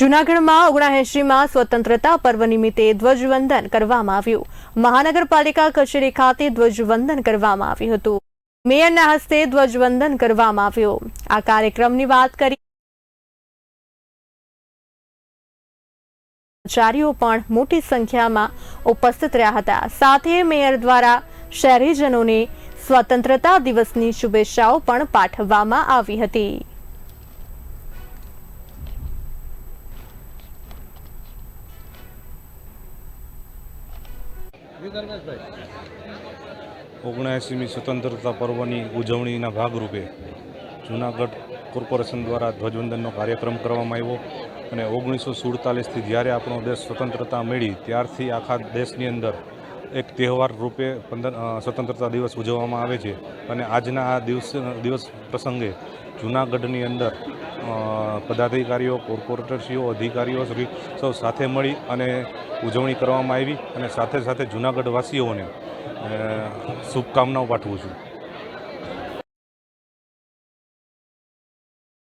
જૂનાગઢમાં 79માં સ્વતંત્રતા પર્વ નિમિત્તે ધ્વજવંદન કરવામાં આવ્યું। મહાનગરપાલિકા કચેરી ખાતે ધ્વજવંદન કરવામાં આવ્યું હતું। મેયરના હસ્તે ધ્વજવંદન કરવામાં આવ્યું। આ કાર્યક્રમની વાત કરી કર્મચારીઓ પણ મોટી સંખ્યામાં ઉપસ્થિત રહ્યા હતા। સાથે મેયર દ્વારા શહેરીજનોને સ્વતંત્રતા દિવસની શુભેચ્છાઓ પણ પાઠવવામાં આવી હતી। ઓગણએંસીમી સ્વતંત્રતા પર્વની ઉજવણીના ભાગરૂપે જૂનાગઢ કોર્પોરેશન દ્વારા ધ્વજવંદનનો કાર્યક્રમ કરવામાં આવ્યો અને 1947થી જ્યારે આપણો દેશ સ્વતંત્રતા મળી ત્યારથી આખા દેશની અંદર એક તહેવાર રૂપે સ્વતંત્રતા દિવસ ઉજવવામાં આવે છે અને આજના આ દિવસ પ્રસંગે જૂનાગઢની અંદર પદાધિકારીઓ, કોર્પોરેટરશ્રીઓ, અધિકારીઓ સૌ સાથે મળી અને ઉજવણી કરવામાં આવી અને સાથે સાથે જૂનાગઢવાસીઓને શુભકામનાઓ પાઠવું છું।